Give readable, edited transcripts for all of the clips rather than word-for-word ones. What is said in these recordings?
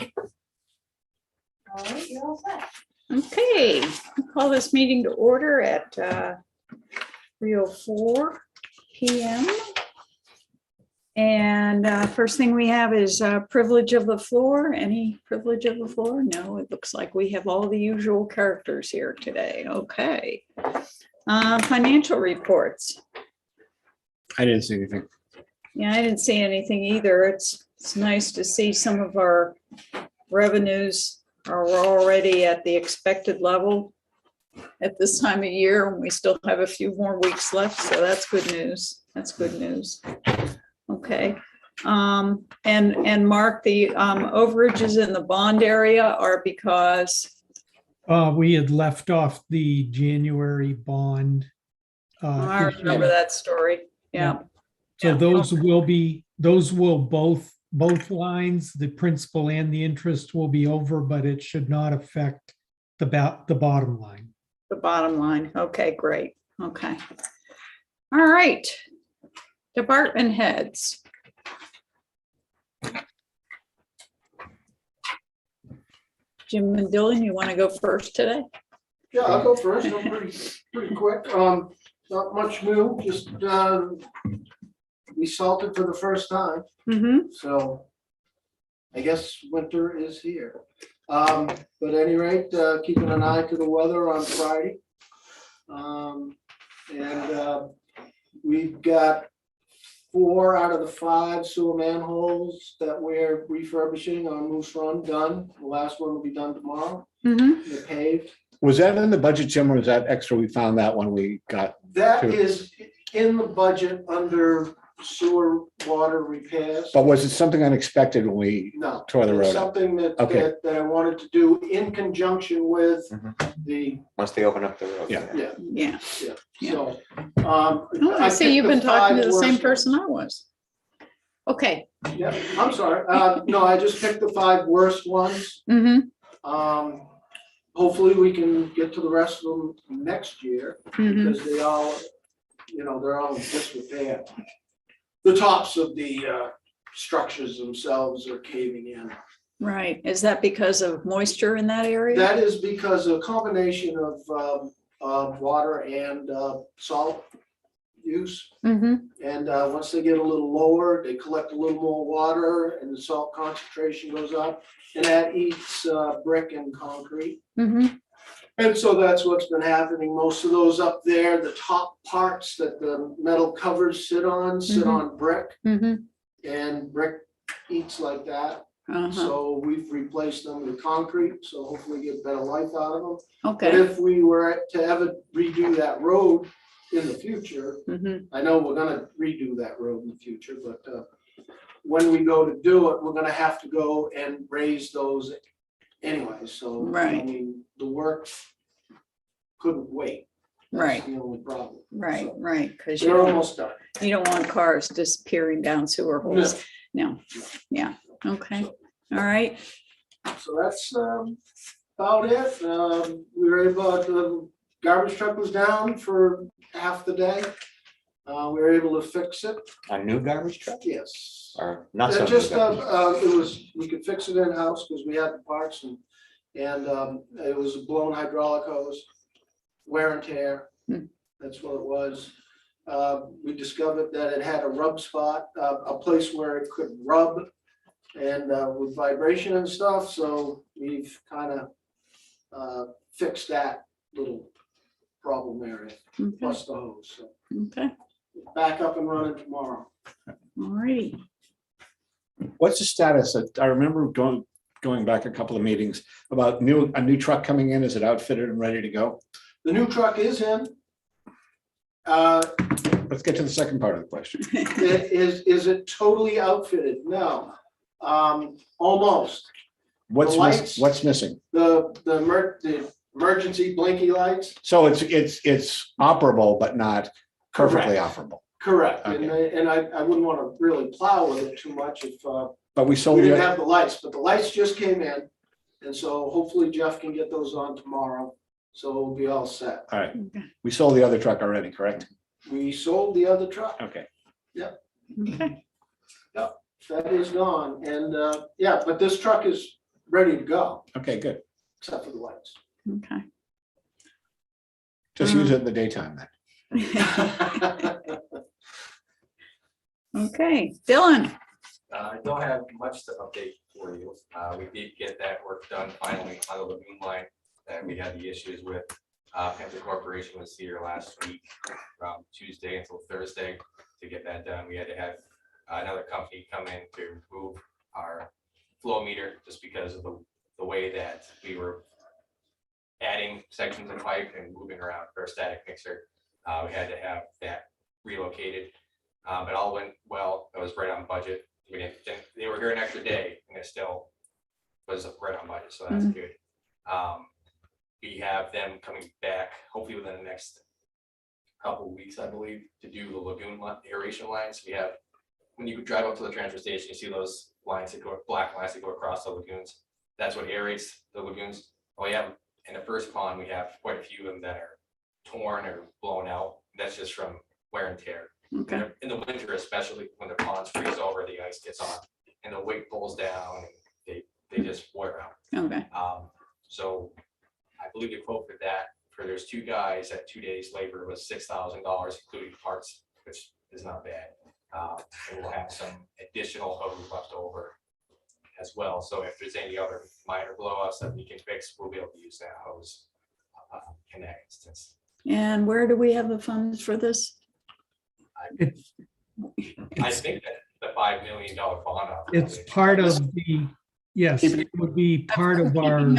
All right, you're all set. Okay, I'll call this meeting to order at 3:04 p.m. And first thing we have is privilege of the floor. Any privilege of the floor? No, it looks like we have all the usual characters here today. Okay. Financial reports. I didn't see anything. Yeah, I didn't see anything either. It's nice to see some of our revenues are already at the expected level at this time of year, and we still have a few more weeks left, so that's good news. That's good news. Okay. And Mark, the overages in the bond area are because We had left off the January bond. I issue. remember that story. Yeah. So Yeah. those will both lines, the principal and the interest will be over, but it should not affect the bottom line. The bottom line. Okay, great. Okay. All right. Department heads. Jim and Dylan, you want to go first today? Yeah, I'll go first. I'm pretty quick. Not much new, just we salted for the first time, Mm-hmm. so I guess winter is here. But at any rate, keeping an eye to the weather on Friday. And we've got 4 out of the 5 sewer manholes that we're refurbishing on Moose Run done. The last one will be done tomorrow. Mm-hmm. They're paved. Was that in the budget, Jim, or was that extra? We found that when we got, That Sure. is in the budget under sewer water repairs. but was it something unexpected when we No. tore the It's road up? something that, Okay. that I wanted to do in conjunction with the, Once they open up the road. Yeah. yeah, Yeah. yeah, so. Oh, I see picked you've the been talking 5 to the same worst person I was. Okay. ones. Yeah, I'm sorry. No, I just picked the 5 worst ones. Mm-hmm. Hopefully we can get to the rest of them next year. Mm-hmm. Because they all, they're all in disrepair. The tops of the structures themselves are caving in. Right. Is that because of moisture in that area? That is because of a combination of water and salt use. Mm-hmm. And once they get a little lower, they collect a little more water and the salt concentration goes up. And that eats brick and concrete. Mm-hmm. And so that's what's been happening. Most of those up there, the top parts that the metal covers sit on brick, Mm-hmm. and brick eats like that. Uh-huh. So we've replaced them with concrete, so hopefully get better life out of them. But Okay. if we were to ever redo that road in the future, Mm-hmm. I know we're gonna redo that road in the future, but when we go to do it, we're gonna have to go and raise those anyway, so. I Right. mean, the work couldn't wait. That's Right. the only problem. Right. So, Right. Because they're almost done. you don't want cars disappearing down sewer holes. No. Yeah. Okay. All right. So that's about it. We were able, the garbage truck was down for half the day. We were able to fix it, A new garbage truck yes. or not so? new Just, garbage? we could fix it in-house because we had the parts and it was a blown hydraulic hose, wear and tear. Hmm. That's what it was. We discovered that it had a rub spot, a place where it could rub and with vibration and stuff, so we've kind of fixed that little problem area, Okay. plus the hose, so Okay. back up and running tomorrow. All righty. What's the status? I remember going back a couple of meetings about a new truck coming in. Is it outfitted and ready to go? The new truck is in. Let's get to the second part of the question. Is it totally outfitted? No, almost. lights? What's missing? The emergency blinky lights, So it's operable, but not perfectly operable. correct. And I wouldn't want to really plow with it too much if But we sold we didn't it. have the lights, but the lights just came in. And so hopefully Jeff can get those on tomorrow, so we'll be all set. All right. Okay. We sold the other truck already, correct? We sold the other truck. Okay. Okay. That is gone. And yeah, but this truck is ready to go, Okay, good. except for the lights. Okay. Just use it in the daytime then. Okay, Dylan. I don't have much to update for you. We did get that work done finally on the lagoon line that we had the issues with. Panther Corporation was here last week from Tuesday until Thursday to get that done. We had to have another company come in to move our flow meter just because of the way that we were adding sections of pipe and moving around for a static mixer. We had to have that relocated. But all went well. It was right on budget. We didn't, they were here an extra day and it still was right on budget, so that's good. We have them coming back hopefully within the next couple of weeks, I believe, to do the lagoon aeration lines. We have, when you drive up to the transfer station, you see those lines that go, black lines that go across the lagoons. That's what aerates the lagoons. We have in the first pond, we have quite a few of them that are torn or blown out. That's just from wear and tear. Okay. In the winter, especially when the ponds freeze over, the ice gets on and the weight pulls down and they just wear out. Okay. So I believe the quote for that, for there's two guys at 2 days labor was $6,000, including parts, which is not bad. And we'll have some additional hose left over as well. So if there's any other minor blowouts that we can fix, we'll be able to use that hose in that instance. And where do we have the funds for this? I think that the $5 million bond. It's part of the, yes, it would be part of our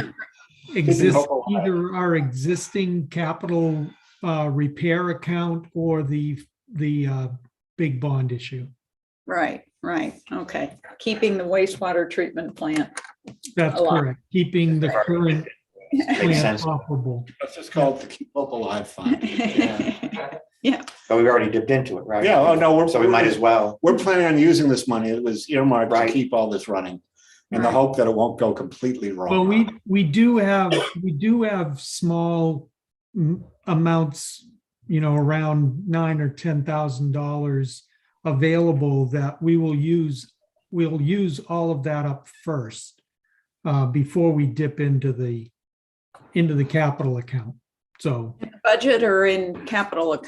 either our existing capital repair account or the big bond issue. Right, okay. Keeping the wastewater treatment plant. That's alive. correct. Keeping the current plant sense. operable. Let's just call it the Keep Hope Alive Fund. But we've already dipped into it, right? Yeah, oh, no, So we might as well. We're planning on using this money. It was earmarked to Right. keep all this running. And the Right. hope that it won't go completely wrong. Well, we do have small amounts, around $9,000 or $10,000 available that we will use. We'll use all of that up first before we dip into the capital account. So, Budget or in capital?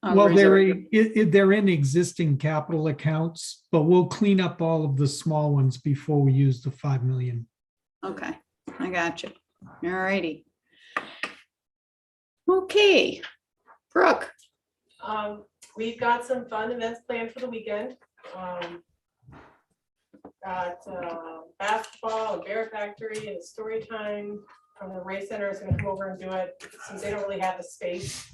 well, reserve? they're in existing capital accounts, but we'll clean up all of the small ones before we use the 5 million. Okay, I got you. All righty. Okay, Brooke. We've got some fun events planned for the weekend. Got basketball and bear factory and story time. From the Ray Center is gonna come over and do it, since they don't really have the space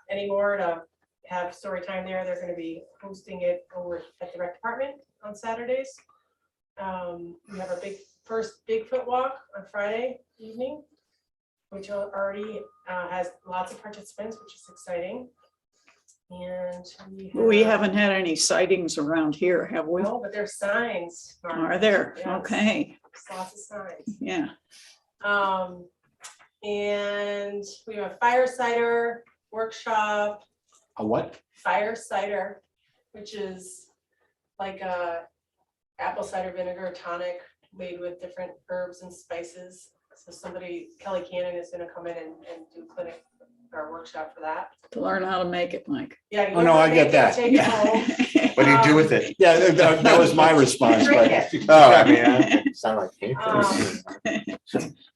anymore to have story time there. They're gonna be hosting it over at the rec department on Saturdays. We have our first Bigfoot walk on Friday evening, which already has lots of participants, which is exciting. And We haven't had any sightings around here, have we? No, but there's signs. Are there? Yes, Okay, there's lots of signs. yeah. And we have a fire cider workshop, A what? fire cider, which is like a apple cider vinegar tonic made with different herbs and spices. So Kelly Cannon is gonna come in and do clinic or workshop for that. To learn how to make it, Mike. Yeah. you Oh, no, don't I have to get make it, that. take it home. What do you do with it? Yeah, that was my response, Drink but. it. Oh, I mean, it sounded like paper.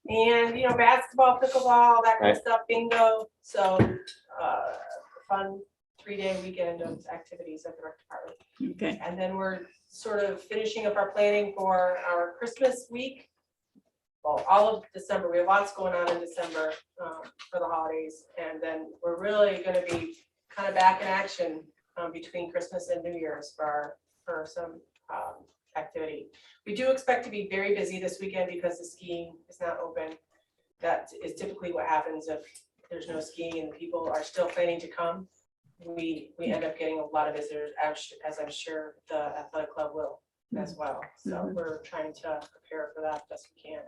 And basketball, pickleball, that kind of stuff, bingo. So fun 3-day weekend of activities at the rec department. Okay, And then we're sort of finishing up our planning for our Christmas week. Well, all of December, we have lots going on in December for the holidays. And then we're really gonna be kind of back in action between Christmas and New Year's for some activity. We do expect to be very busy this weekend because the skiing is not open. That is typically what happens if there's no skiing and people are still planning to come. We end up getting a lot of visitors, as I'm sure the athletic club will as well. So we're trying to prepare for that best we can.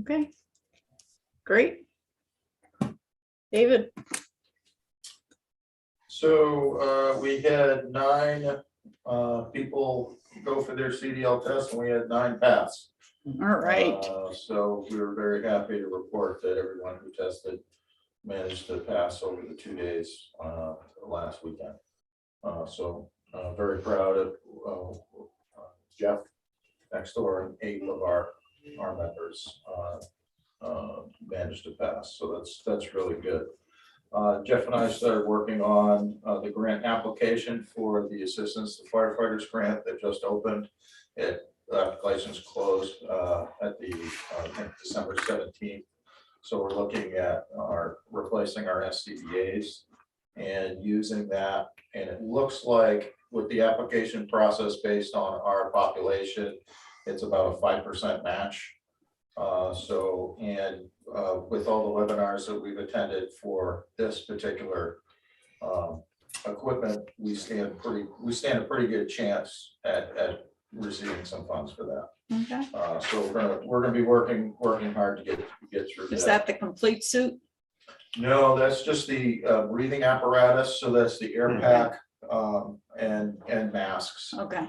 okay. Great. David, So we had 9 people go for their CDL test and we had 9 pass. All right. So we were very happy to report that everyone who tested managed to pass over the 2 days last weekend. So very proud of Jeff next door and 8 of our members managed to pass. So that's really good. Jeff and I started working on the grant application for the Assistance to Firefighters grant that just opened. License closed at the I think December 17th. So we're looking at replacing our SCBA's and using that. And it looks like with the application process based on our population, it's about a 5% match. With all the webinars that we've attended for this particular equipment, we stand a pretty good chance at receiving some funds for that. Okay. So we're gonna be working hard to get through. Is that the complete suit? No, that's just the breathing apparatus. So that's the air pack and masks Okay.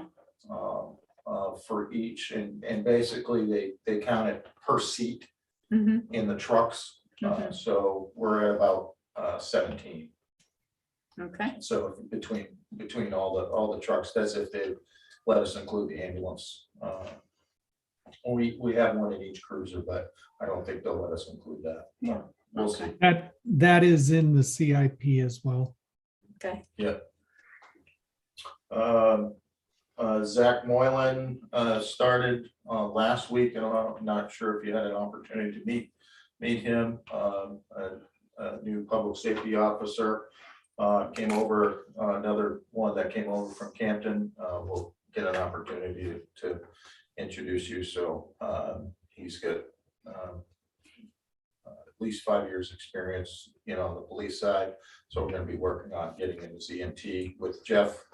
for each, and basically they count it per seat Mm-hmm. in the trucks. Mhm. So we're at about 17. Okay. So between all the trucks, that's if they let us include the ambulance. We have one in each cruiser, but I don't think they'll let us include that. Yeah. We'll Okay. see. That is in the CIP as well. Okay. Zach Moylan started last week, and I'm not sure if you had an opportunity to meet him. A new public safety officer came over, another one that came over from Campton. We'll get an opportunity to introduce you. So he's got at least 5 years experience, on the police side. So we're going to be working on getting into EMT with Jeff.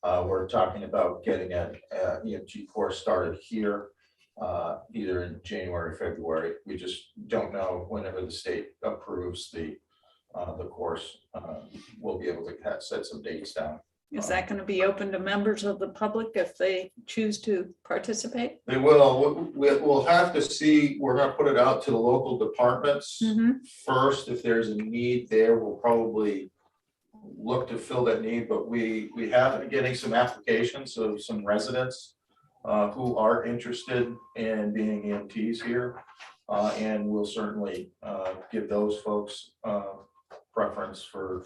We're talking about getting an EMT course started here, either in January, February. We just don't know whenever the state approves the course. We'll be able to set some dates down. Is that going to be open to members of the public if they choose to participate? They will. We'll have to see. We're going to put it out to the local departments first. If there's a need there, we'll probably look to fill that need, but we have been getting some applications of some residents who are interested in being EMTs here, and we'll certainly give those folks preference for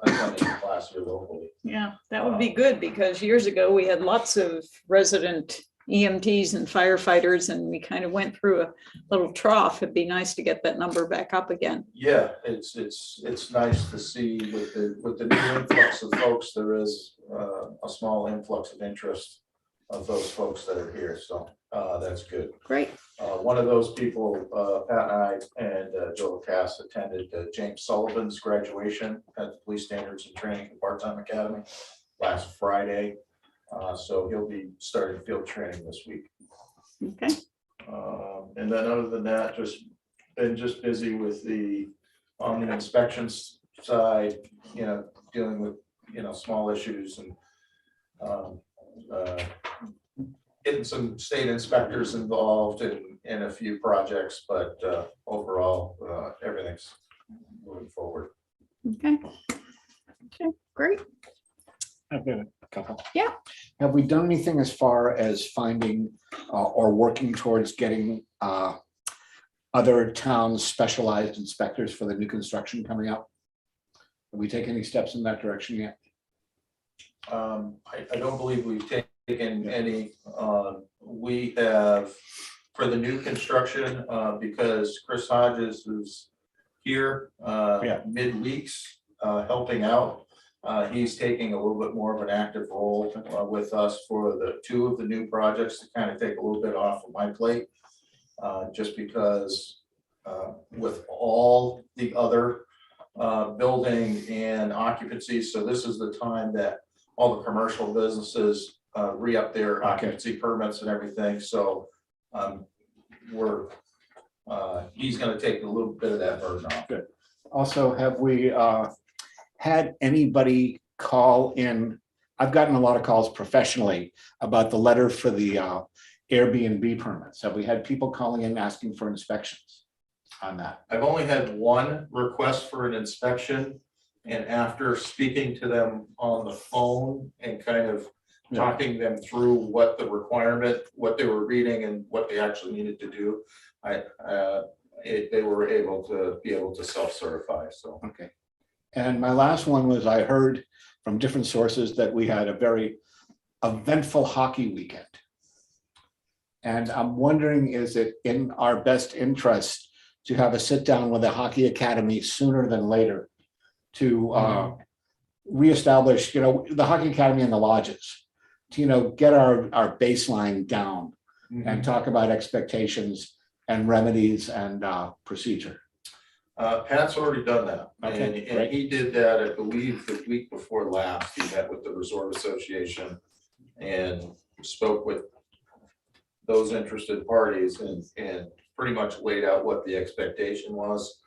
attending the class here locally. Yeah, that would be good because years ago we had lots of resident EMTs and firefighters and we kind of went through a little trough. It'd be nice to get that number back up again. Yeah, it's nice to see with the new influx of folks, there is a small influx of interest of those folks that are here. So that's good. Great. One of those people, Pat and I and Joel Cass attended James Sullivan's graduation at the Police Standards and Training and Part-Time Academy last Friday. So he'll be starting field training this week. Okay. And then other than that, been busy with on the inspections side, dealing with, small issues and getting some state inspectors involved in a few projects, but overall, everything's moving forward. Okay. Okay, great. I've got a couple. Yeah. Have we done anything as far as finding or working towards getting other towns specialized inspectors for the new construction coming up? Have we taken any steps in that direction yet? I don't believe we've taken any. We have for the new construction, because Chris Hodges is here midweeks helping out. He's taking a little bit more of an active role with us for the 2 of the new projects to kind of take a little bit off of my plate. Just because with all the other building and occupancy, so this is the time that all the commercial businesses re-up their occupancy permits and everything. So he's going to take a little bit of that burden off. Good. Also, have we had anybody call in? I've gotten a lot of calls professionally about the letter for the Airbnb permits? Have we had people calling in asking for inspections on that? I've only had one request for an inspection, and after speaking to them on the phone and kind of talking them through what the requirement, what they were reading and what they actually needed to do, they were able to self-certify, so. Okay. And my last one was, I heard from different sources that we had a very eventful hockey weekend. And I'm wondering, is it in our best interest to have a sit down with the hockey academy sooner than later to reestablish, the hockey academy and the lodges, to, get our baseline down and talk about expectations and remedies and procedure. Pat's already done that. Okay, And great. he did that, I believe, the week before last. He met with the Resort Association and spoke with those interested parties and pretty much laid out what the expectation was,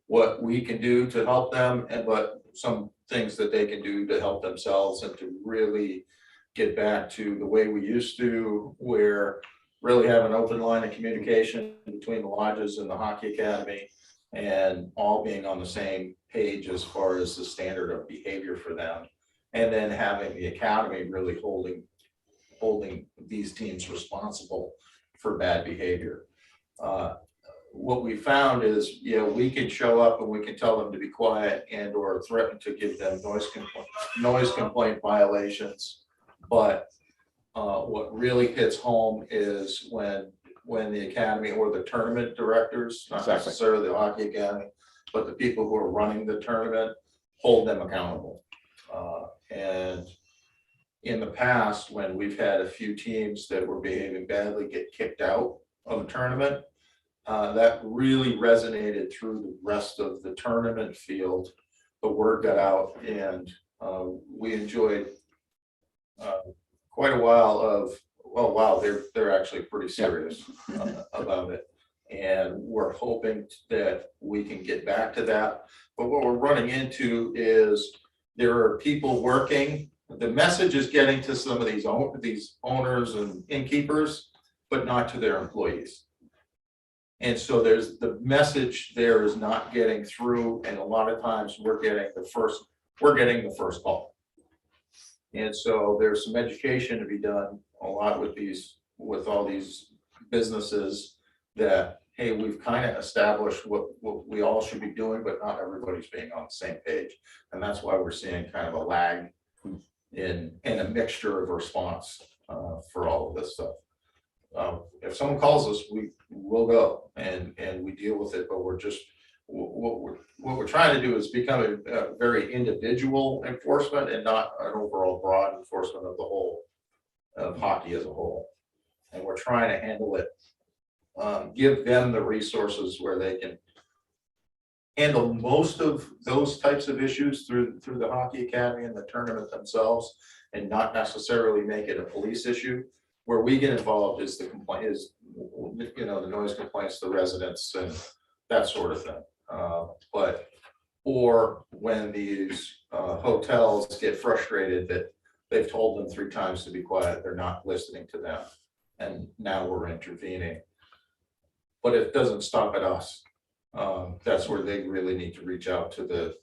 what we can do to help them, and what some things that they can do to help themselves and to really get back to the way we used to, where really have an open line of communication between the lodges and the hockey academy, and all being on the same page as far as the standard of behavior for them. And then having the academy really holding these teams responsible for bad behavior. What we found is, we can show up and we can tell them to be quiet and or threaten to give them noise complaint violations. But what really hits home is when the academy or the tournament directors, not Exactly. necessarily the hockey academy, but the people who are running the tournament, hold them accountable. And in the past, when we've had a few teams that were behaving badly get kicked out of a tournament, that really resonated through the rest of the tournament field. The word got out, and we enjoyed quite a while of, oh wow, they're actually pretty serious about it. And we're hoping that we can get back to that. But what we're running into is there are people working. The message is getting to some of these owners and innkeepers, but not to their employees. And so the message there is not getting through, and a lot of times we're getting the first call. And so there's some education to be done a lot with all these businesses that, hey, we've kind of established what we all should be doing, but not everybody's being on the same page. And that's why we're seeing kind of a lag in a mixture of response for all of this stuff. If someone calls us, we will go and we deal with it, but what we're trying to do is become a very individual enforcement and not an overall broad enforcement of the whole of hockey as a whole. And we're trying to handle it, give them the resources where they can handle most of those types of issues through the hockey academy and the tournament themselves, and not necessarily make it a police issue. Where we get involved is the complaint, is the noise complaints, the residents, and that sort of thing. Or when these hotels get frustrated that they've told them 3 times to be quiet, they're not listening to them, and now we're intervening. But it doesn't stop at us. That's where they really need to reach out to the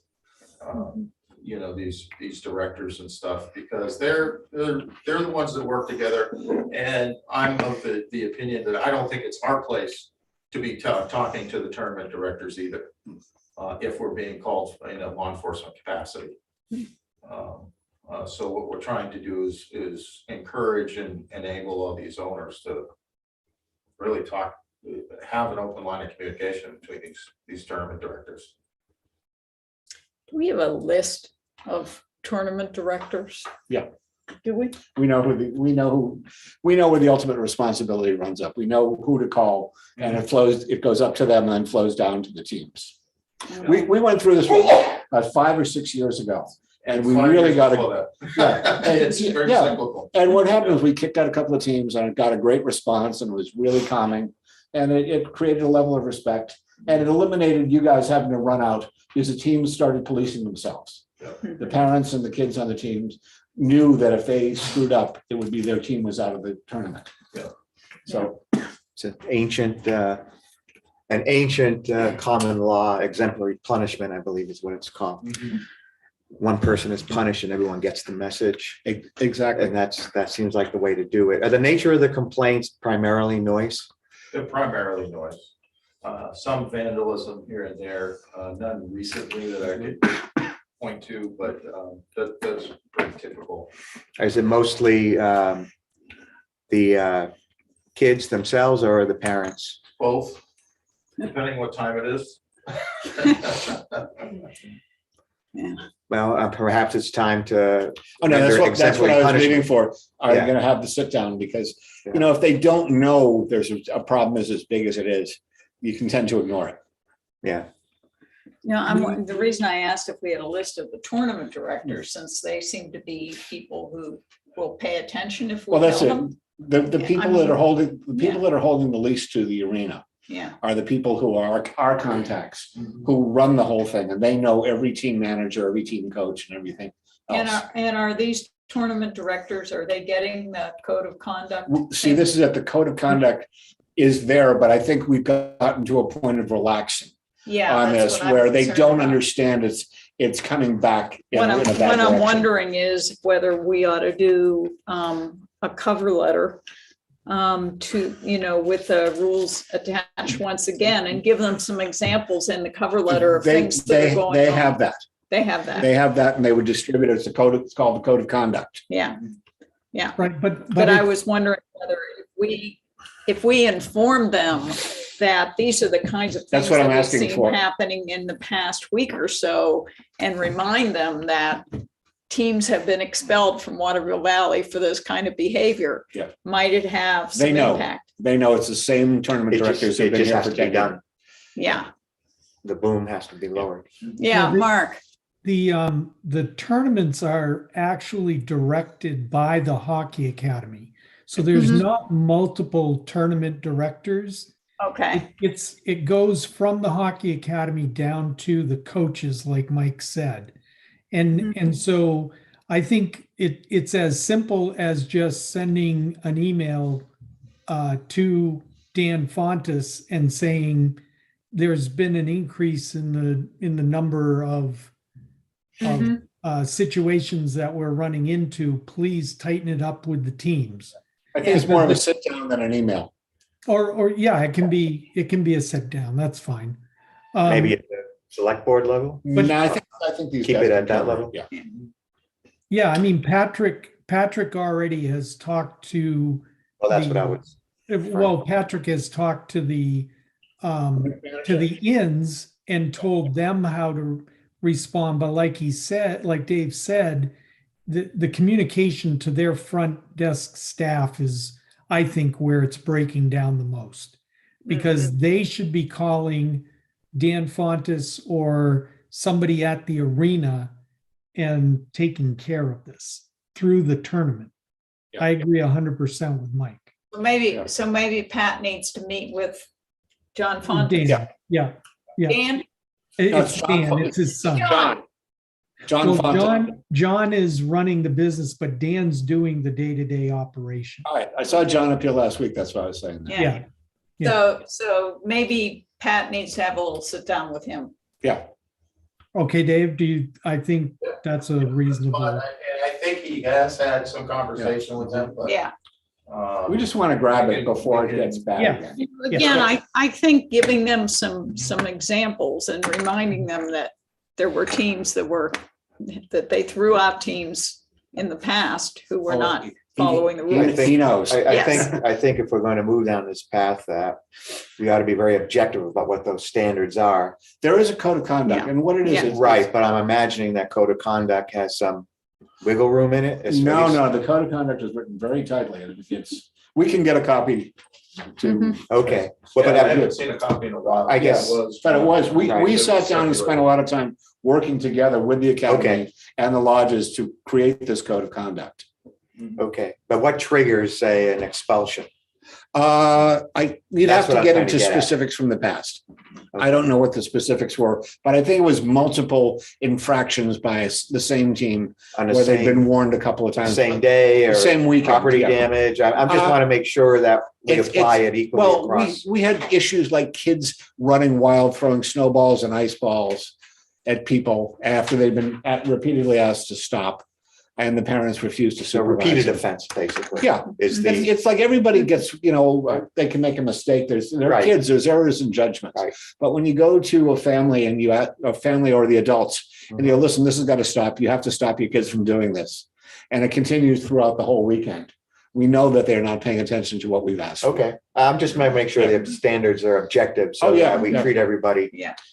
these directors and stuff, because they're the ones that work together. And I'm of the opinion that I don't think it's our place to be talking to the tournament directors either, if we're being called in a law enforcement capacity. So what we're trying to do is encourage and enable all these owners to really have an open line of communication between these tournament directors. Do we have a list of tournament directors? Yeah. Do we? We know where the ultimate responsibility runs up. We know who to call, and it goes up to them and then flows down to the teams. We went through this about 5 or 6 years ago, and we really got to. It's very cyclical. And what happened was we kicked out a couple of teams, and it got a great response, and it was really calming, and it created a level of respect, and it eliminated you guys having to run out because the teams started policing themselves. The parents and the kids on the teams knew that if they screwed up, it would be their team was out of the tournament. So It's an ancient common law exemplary punishment, I believe is what it's called. One person is punished and everyone gets the message. exactly. And that seems like the way to do it. Are the nature of the complaints primarily noise? They're primarily noise. Some vandalism here and there, none recently that I could point to, but that's pretty typical. Or is it mostly the kids themselves or the parents? Both, depending what time it is. Well, perhaps it's time to. Oh, no, that's render what I was exemplary waiting for. Are you Yeah. gonna have the sit down? Because, Yeah. you know, if they don't know there's a problem is as big as it is, you can tend to ignore it. Yeah, The reason I asked if we had a list of the tournament directors, since they seem to be people who will pay attention if we Well, that's tell it. them. The Yeah, people that are holding, the people that are holding the lease to the arena Yeah, are the people who are our contacts, who run the whole thing, and they know every team manager, every team coach and everything else. and are these tournament directors, are they getting the code of conduct? See, this is at the code of conduct is there, but I think we've gotten to a point of relaxing Yeah. on that's this, what I'm where they concerned don't about. understand it's coming back in What a I'm, bad what I'm direction. wondering is whether we ought to do a cover letter to, with the rules attached once again, and give them some examples in the cover letter of things that are going on. They have that. They have that. They have that, and they would distribute it. It's called the code of conduct. Yeah. Yeah. Right, But I was wondering whether if we inform them that these are the kinds of That's things what that I'm we've asking seen for. happening in the past week or so, and remind them that teams have been expelled from Waterville Valley for this kind of behavior. Yeah. Might it have They some know. impact? They know it's the same tournament it just, directors who've it been just here has for to be 10 done. years. Yeah, The boom has to be lowered. yeah, the- Mark. The tournaments are actually directed by the hockey academy. So there's Mhm. not multiple tournament directors. Okay, It goes from the hockey academy down to the coaches, like Mike said. And so I think it's as simple as just sending an email to Dan Fontes and saying there's been an increase in the number of Mhm. situations that we're running into. Please tighten it up with the teams. I think it's more of a sit down than an email. Or yeah, it can be a sit down. That's fine. Maybe at the select board level? But- No, I think these Keep guys it can at that cover it. level? Yeah. Yeah, I mean, Patrick already has talked to. Well, that's what I was. Well, Patrick has talked to the inns and told them how to respond. But like Dave said, the communication to their front desk staff is, I think, where it's breaking down the most, because they should be calling Dan Fontes or somebody at the arena and taking care of this through the tournament. I agree 100% with Mike. So maybe Pat needs to meet with John Fontes. Dan, yeah. Dan? No, It's it's John Dan, Fontes. it's his son. John Well, Fonte. John is running the business, but Dan's doing the day-to-day operation. All right, I saw John up here last week. That's what I was saying. Yeah. Yeah. So maybe Pat needs to have a little sit down with him. Yeah. Okay, Dave, I think that's a reasonable. And I think he has had some conversation with them, but. Yeah. We just want to grab it before it gets bad Yeah. again. Again, I think giving them some examples and reminding them that there were teams that they threw out teams in the past who were not following the rules. He knows. I think if we're going to move down this path, that we ought to be very objective about what those standards are. There is a code of conduct, Yeah. and what it is. Yeah. is- Right, but I'm imagining that code of conduct has some wiggle room in it. No, the code of conduct is written very tightly. And we can get a copy to, Okay. Well, Well, I but haven't seen a copy in a while. I guess- Yeah, it was. but it was, we Right. sat down and spent a lot of time working together with the academy Okay. and the lodges to create this code of conduct. Okay, but what triggers, say, an expulsion? You'd That's have what to I'm get trying into to get at. specifics from the past. I don't know what the specifics were, but I think it was multiple infractions by the same team On the where they've been same, warned a couple of times. same day or Same weekend, property yeah. damage. I'm just Uh, want to make sure that we It's- apply it equally Well, across. we had issues like kids running wild, throwing snowballs and ice balls at people after they've been repeatedly asked to stop, and the parents refused to So supervise. repeated them. offense, basically. Yeah, Is It's, the, it's like everybody gets, they can make a mistake. They're Right. kids, there's errors and judgments. Right. But when you go to a family and a family or the adults, and you go, listen, this has got to stop. You have to stop your kids from doing this. And it continues throughout the whole weekend. We know that they're not paying attention to what we've asked for. okay, I'm just trying to make sure the standards are objective, Oh, so yeah, that we yeah. treat everybody.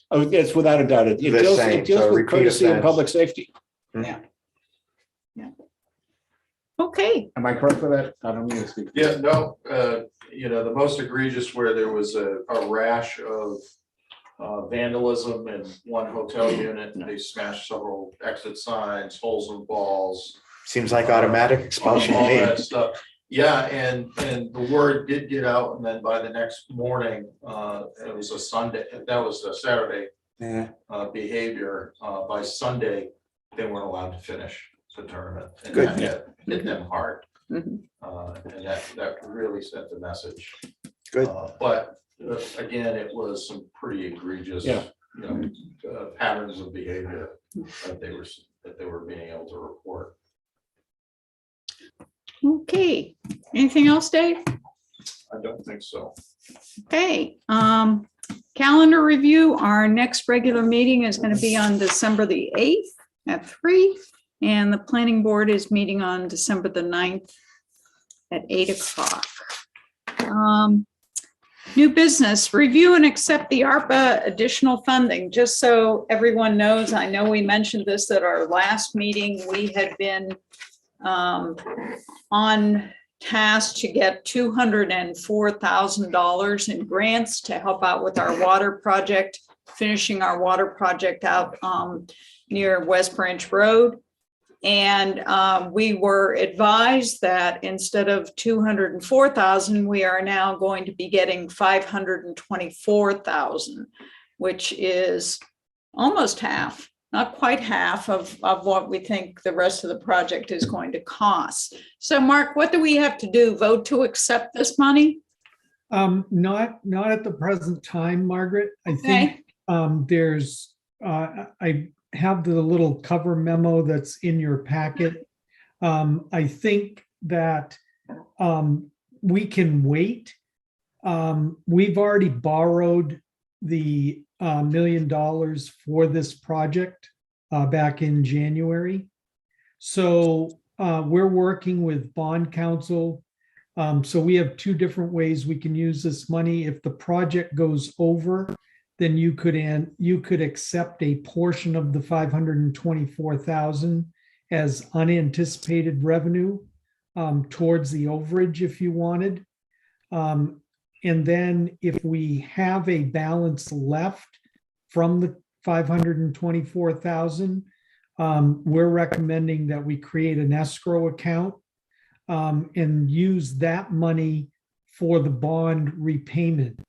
Oh, it's without a doubt. It The deals, same, it deals so with repeat courtesy and offense. public safety. Okay, Am I correct with that? I don't mean to speak. Yeah, no, the most egregious where there was a rash of vandalism in one hotel unit. They smashed several exit signs, holes in walls. Seems like automatic expulsion to all me. that stuff. Yeah, and the word did get out, and then by the next morning, it was a Sunday, that was a Saturday Yeah. behavior. By Sunday, they weren't allowed to finish the tournament. And Good. that hit them hard. Mhm. And that really sent the message. Good. But again, it was some pretty egregious, Yeah. patterns of behavior that they were being able to report. okay. Anything else, Dave? I don't think so. Okay, calendar review. Our next regular meeting is going to be on December the 8th at 3. And the planning board is meeting on December the 9th at 8 o'clock. New business, review and accept the ARPA additional funding. Just so everyone knows, I know we mentioned this at our last meeting. We had been on task to get $204,000 in grants to help out with our water project, finishing our water project out near West Branch Road. And we were advised that instead of 204,000, we are now going to be getting 524,000, which is almost half, not quite half of what we think the rest of the project is going to cost. So Mark, what do we have to do? Vote to accept this money? Not at the present time, Margaret. I think there's, I have the little cover memo that's in your packet. I think that we can wait. We've already borrowed the $1 million for this project back in January. So we're working with bond counsel. So we have two different ways we can use this money. If the project goes over, then you could accept a portion of the 524,000 as unanticipated revenue towards the overage if you wanted. And then if we have a balance left from the 524,000, we're recommending that we create an escrow account and use that money for the bond repayment.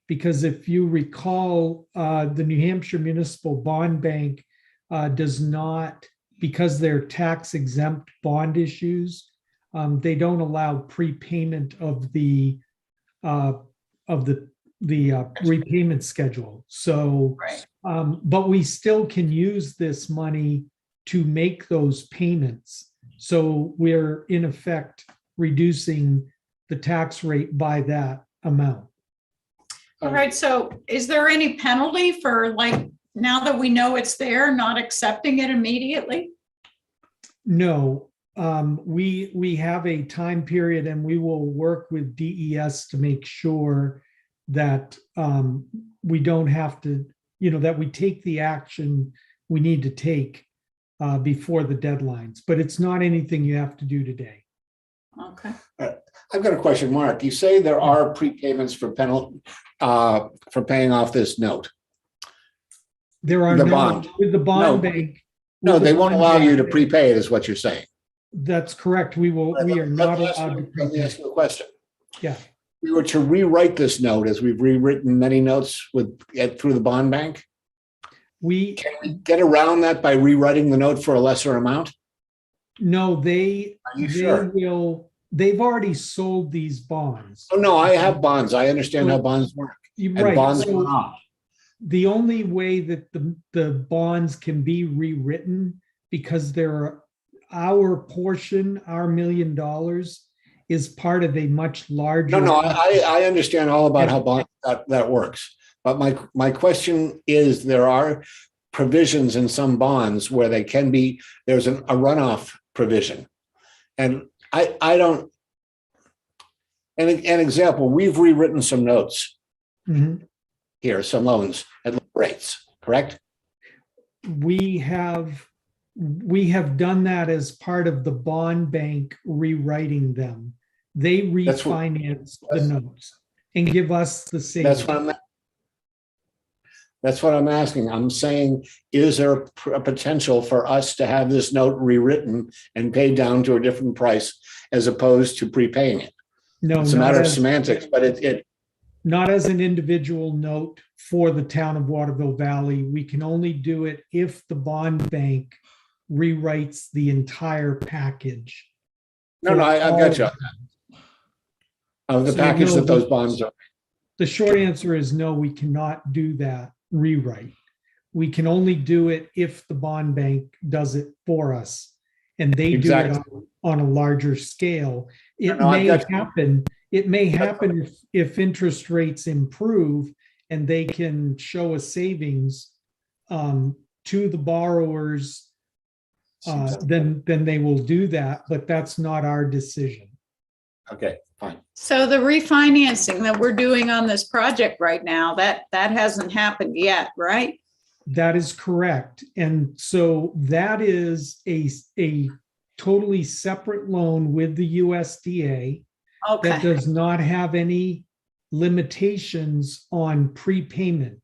Because if you recall, the New Hampshire Municipal Bond Bank does not, because they're tax exempt bond issues, they don't allow prepayment of the repayment schedule. So, but we still can use this money to make those payments. So we're in effect reducing the tax rate by that amount. All right, so is there any penalty for, like, now that we know it's there, not accepting it immediately? No, we have a time period and we will work with DES to make sure that we don't have to, that we take the action we need to take before the deadlines, but it's not anything you have to do today. Okay. I've got a question, Mark. You say there are prepayments for for paying off this note. There are The no, bond. with the bond No. bank. No, with the they won't bond allow you to bank, prepay it, is what you're saying. That's correct. We are not allowed to Let me prepay. ask you a question. Yeah. we were to rewrite this note, as we've rewritten many notes through the bond bank, We, can we get around that by rewriting the note for a lesser amount? no, Are you sure? they've already sold these bonds. Oh, no, I have bonds. I understand how bonds work. And Right, bonds so went off. the only way that the bonds can be rewritten, because our portion, our $1 million is part of a much larger. No, I understand all about how bond, that works. But my question is, there are provisions in some bonds where they can be, there's a runoff provision. And I don't, an example, we've rewritten some notes Mhm. here, some loans at low rates, correct? We have done that as part of the bond bank rewriting them. They That's what- refinance the notes and give us the savings. That's what I'm asking. I'm saying, is there a potential for us to have this note rewritten and paid down to a different price as opposed to prepaying it? No, It's a not matter of as, semantics, but not as an individual note for the town of Waterville Valley. We can only do it if the bond bank rewrites the entire package. no, I've got you. Of the So package no, that those bonds are. The short answer is no, we cannot do that rewrite. We can only do it if the bond bank does it for us and they do it Exactly. on a larger scale. It No, I've may got you. happen, if interest rates improve and they can show a savings to the borrowers, then they will do that, but that's not our decision. Okay, fine. So the refinancing that we're doing on this project right now, that hasn't happened yet, right? That is correct. And so that is a totally separate loan with the USDA that Okay, does not have any limitations on prepayment.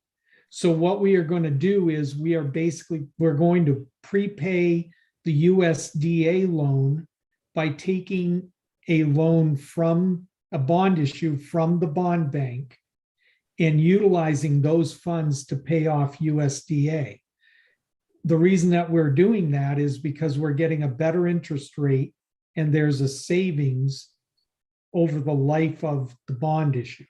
So what we are going to do is we're going to prepay the USDA loan by taking a loan from a bond issue from the bond bank and utilizing those funds to pay off USDA. The reason that we're doing that is because we're getting a better interest rate and there's a savings over the life of the bond issue.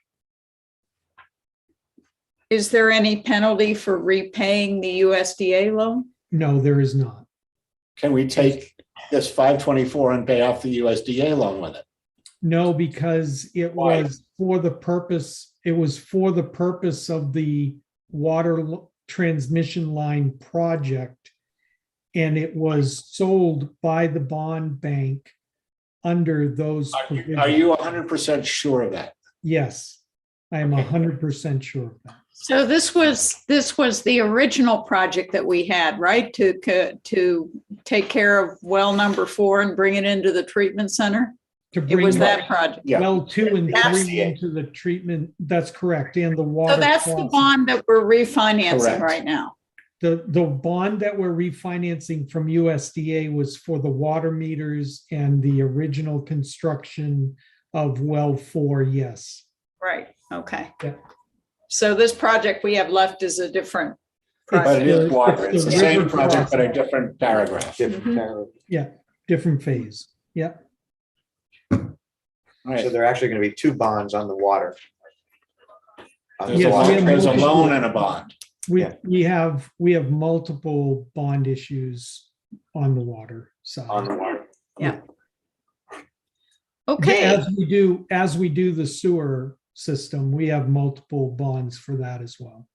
is there any penalty for repaying the USDA loan? No, there is not. Can we take this 524 and pay off the USDA loan with it? No, because it Why? was for the purpose of the water transmission line project. And it was sold by the bond bank under those provisions. Are you 100% sure of that? Yes, I am 100% sure of that. So this was the original project that we had, right? To take care of well number 4 and bring it into the treatment center? To It bring was that project. Yeah. well 2 and That's 3 into the treatment, that's correct, and the water. So that's the crossing. bond that we're refinancing Correct. right now. The bond that we're refinancing from USDA was for the water meters and the original construction of well 4, yes. Right, okay. Yeah. So this project we have left is a different But it project. is water. It's the the same river project, but a crossing. different paragraph. Different Mhm. paragraph. Yeah, different phase. Yeah, All So right. there are actually going to be 2 bonds on the water. On the Yes, water. we have There's a multiple- loan and a bond. Yeah. we have multiple bond issues on the water side. On the water. Okay, As we do the sewer system, we have multiple bonds for that as well.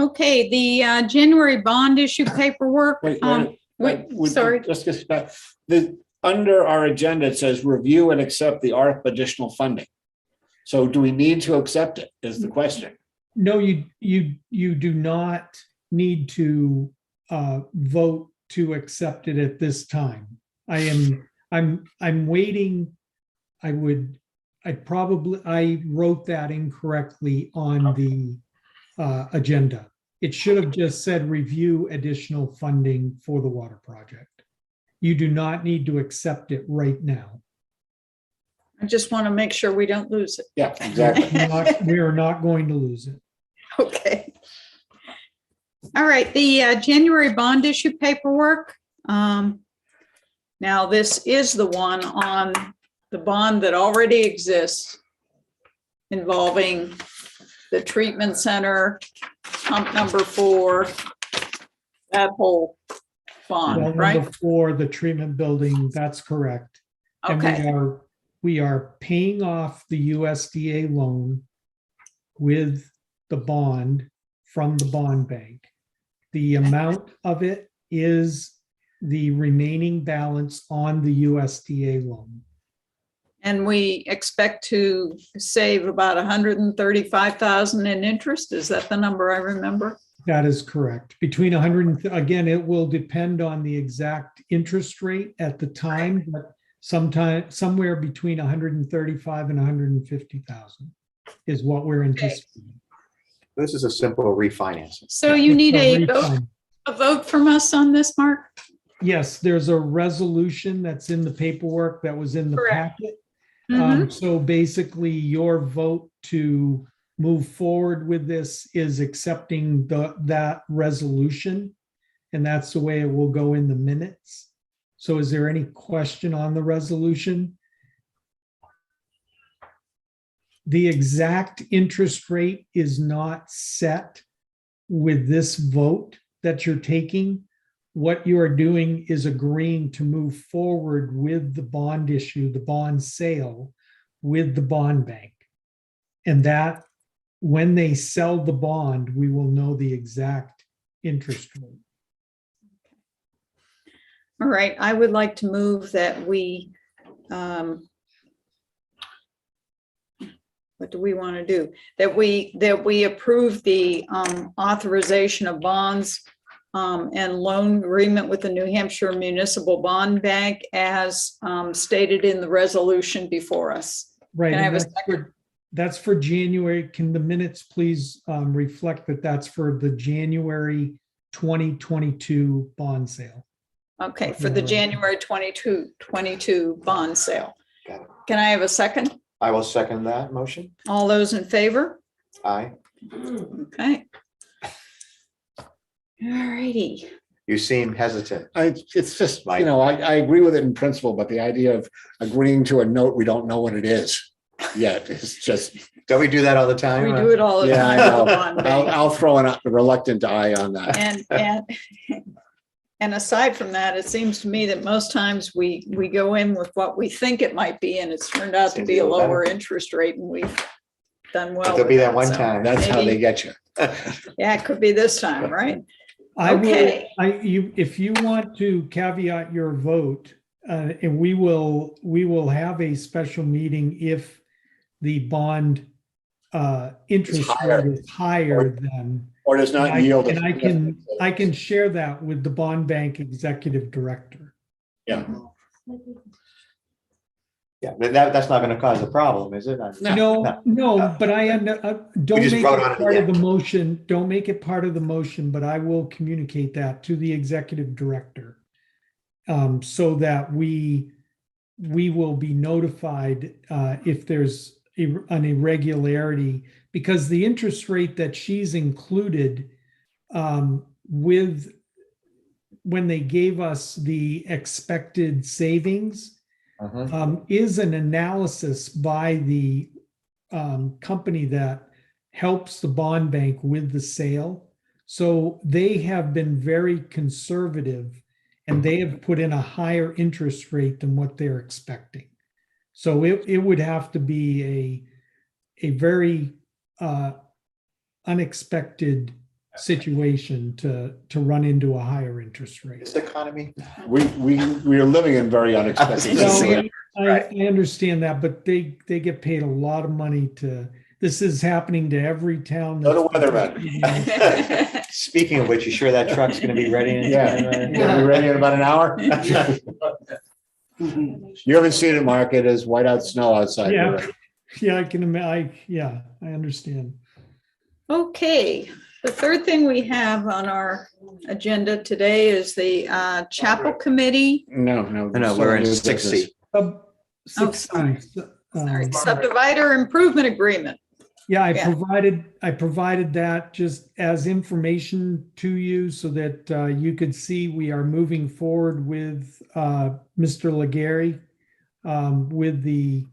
okay, the January bond issue paperwork. Wait, Sorry. Let's get back. Under our agenda, it says review and accept the ARP additional funding. So do we need to accept it is the question. No, you do not need to vote to accept it at this time. I'm waiting. I wrote that incorrectly on the agenda. It should have just said review additional funding for the water project. You do not need to accept it right now. I just want to make sure we don't lose it. Yeah, exactly. We are not going to lose it. Okay. All right, the January bond issue paperwork. Now, this is the one on the bond that already exists involving the treatment center, pump number 4, that whole bond, Well, right? number 4, the treatment building, that's correct. And Okay, we are paying off the USDA loan with the bond from the bond bank. The amount of it is the remaining balance on the USDA loan. and we expect to save about 135,000 in interest. Is that the number I remember? That is correct. Between 100, again, it will depend on the exact interest rate at the time, but somewhere between 135 and 150,000 is what we're anticipating. This is a simple refinancing. So you need Refund. a vote from us on this, Mark? Yes, there's a resolution that's in the paperwork that was in the Correct. packet. Mhm. So basically, your vote to move forward with this is accepting that resolution, and that's the way it will go in the minutes. So is there any question on the resolution? The exact interest rate is not set with this vote that you're taking. What you are doing is agreeing to move forward with the bond issue, the bond sale with the bond bank. And that when they sell the bond, we will know the exact interest rate. All right, I would like to move that we, what do we want to do? That we approve the authorization of bonds and loan agreement with the New Hampshire Municipal Bond Bank as stated in the resolution before us. Right. Can I have And a that's for January. Can the minutes please reflect that that's for the January 2022 bond sale? Okay, for the January 22 bond sale. Got it. Can I have a second? I will second that motion. All those in favor? Aye. Okay. All righty. You seem hesitant. It's just, I agree with it in principle, but the idea of agreeing to a note, we don't know what it is yet. It's just, Don't we do that all the time? We do it all the yeah, I time with the know. bond bank. I'll throw a reluctant eye on that. And aside from that, it seems to me that most times we go in with what we think it might be, and it's turned out to Seems be a a little better. lower interest rate, and we've done well. But there'll with be that one so time. That's how they maybe- get you. Yeah, it could be this time, right? I will, Okay. if you want to caveat your vote, and we will have a special meeting if the bond interest higher. rate is higher than. Or does not yield. And I can share that with the bond bank executive director. Yeah. Yeah, but that's not gonna cause a problem, is it? No, but don't just make vote it on it part of again. the motion. Don't make it part of the motion, but I will communicate that to the executive director. So that we will be notified if there's an irregularity, because the interest rate that she's included with when they gave us the expected savings is an analysis by the company that helps the bond bank with the sale. So they have been very conservative, and they have put in a higher interest rate than what they're expecting. So it would have to be a very unexpected situation to run into a higher interest rate. This economy. We are living in very unexpected. Well, situations. I understand that, but they get paid a lot of money this is happening to every town. So the weatherman. Speaking of which, you sure that truck's gonna be ready? in Yeah. time? You gonna be ready in about an hour? You haven't seen it, Mark. It is white out snow outside. Yeah. already. Yeah, I can imagine. I understand. Okay, the third thing we have on our agenda today is the chapel committee. No. No, we're in 6C. Oh, 16. Subdivider improvement agreement. Yeah, Yeah. I provided that just as information to you so that you could see we are moving forward with Mr. Legary with the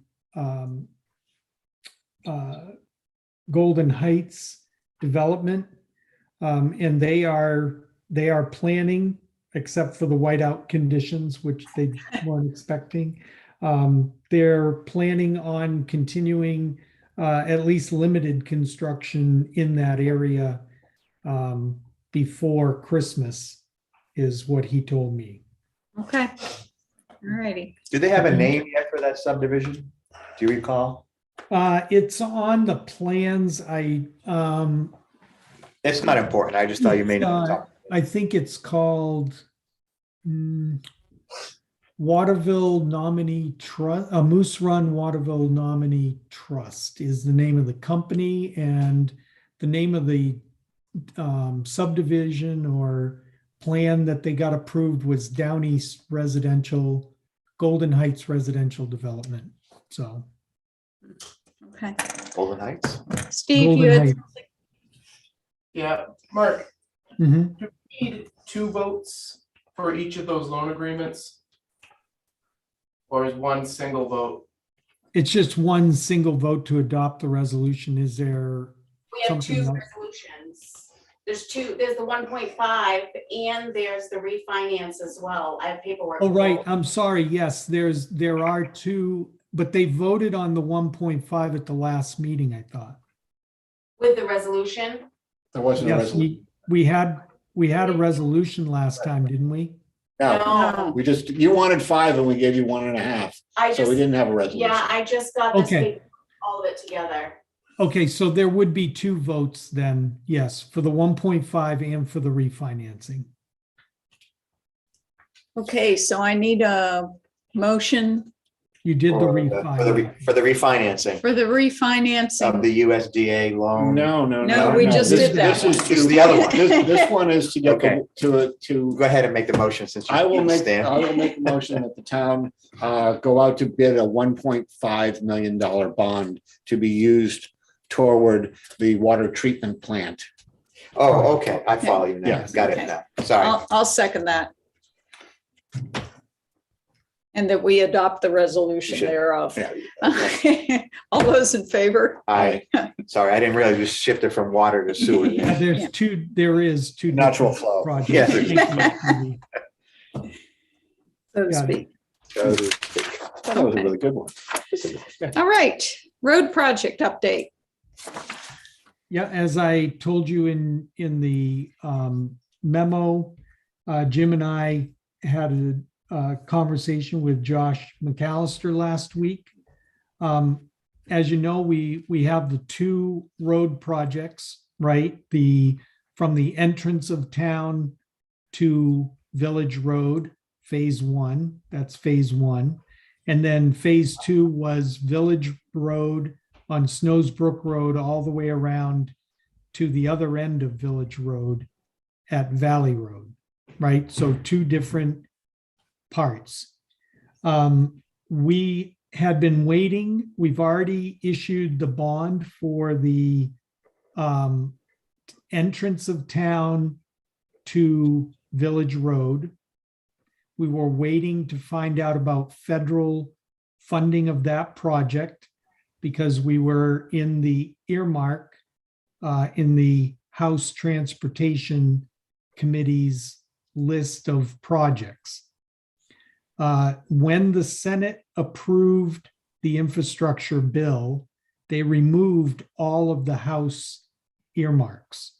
Golden Heights development. And they are planning, except for the whiteout conditions, which they weren't expecting. They're planning on continuing at least limited construction in that area before Christmas, is what he told me. Okay. All righty. Do they have a name yet for that subdivision? Do you recall? It's on the plans. It's not important. I just thought you made it. I think it's called Waterville Nominee Trust, Moose Run Waterville Nominee Trust is the name of the company, and the name of the subdivision or plan that they got approved was Down East Residential, Golden Heights Residential Development. So, Okay. Golden Heights? Steve, Golden you had Heights. Yeah, Mark, Mhm. do we need 2 votes for each of those loan agreements? Or is one single vote? It's just one single vote to adopt the resolution. Is there We have something two else? resolutions. There's the 1.5 and there's the refinance as well. I have paperwork. Oh, for right. both. I'm sorry. Yes, there are two, but they voted on the 1.5 at the last meeting, I thought. With the resolution. There wasn't a Yes, resolution. we had a resolution last time, didn't we? No, No, we just, you wanted 5 and we gave you 1.5, I so we just, didn't have a resolution. yeah, I just got this Okay. paper, all of it together. Okay, so there would be 2 votes then, yes, for the 1.5 and for the refinancing. okay, so I need a motion You did the For refinance. for the refinancing for the of refinancing. the USDA loan. No, No, we just This- did that This is It's to, the other one. this one is to get Okay. to, Go ahead and make the motion since you I will make stand. a motion that the town go out to bid a $1.5 million bond to be used toward the water treatment plant. Oh, okay. I follow you now. Yeah. Got it Okay. now. Sorry. I'll second that. And that we adopt the resolution You should. thereof. Yeah. All those in favor? Sorry, I didn't realize you shifted from water to sewer. Yeah, there is two. Natural different flow. projects. Yes. Thank you. So to Got it. speak. That was a really good one. All right, road project update. Yeah, as I told you in the memo, Jim and I had a conversation with Josh McAllister last week. As you know, we have the 2 road projects, right? From the entrance of town to Village Road, phase 1, that's phase 1. And then phase 2 was Village Road on Snowsbrook Road all the way around to the other end of Village Road at Valley Road, right? So 2 different parts. We had been waiting. We've already issued the bond for the entrance of town to Village Road. We were waiting to find out about federal funding of that project because we were in the earmark in the House Transportation Committee's list of projects. When the Senate approved the infrastructure bill, they removed all of the House earmarks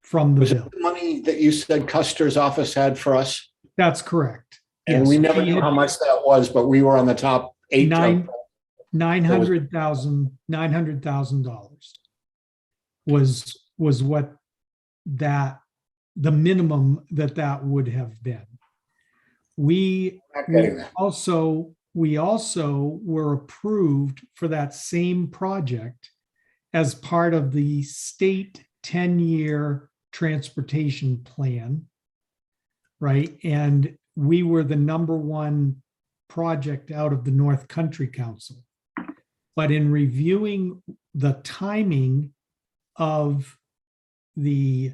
from the Was bill. it the money that you said Custer's office had for us? That's correct. And Yes, we never he knew had how much that was, but we were on the top 8. $900,000 was what the minimum that would have been. We Not getting that. also were approved for that same project as part of the state 10-year transportation plan, right? And we were the #1 project out of the North Country Council. But in reviewing the timing of the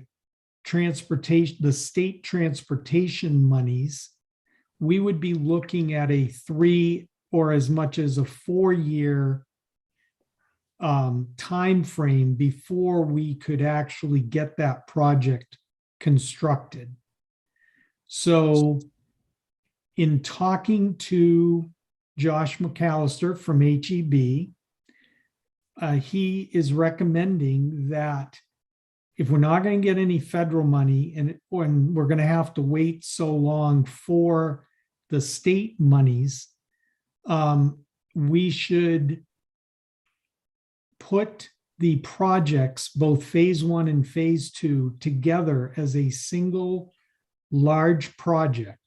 transportation, the state transportation monies, we would be looking at a 3 or as much as a 4-year time frame before we could actually get that project constructed. So in talking to Josh McAllister from HEB, he is recommending that if we're not going to get any federal money and when we're going to have to wait so long for the state monies, we should put the projects, both phase 1 and phase 2, together as a single large project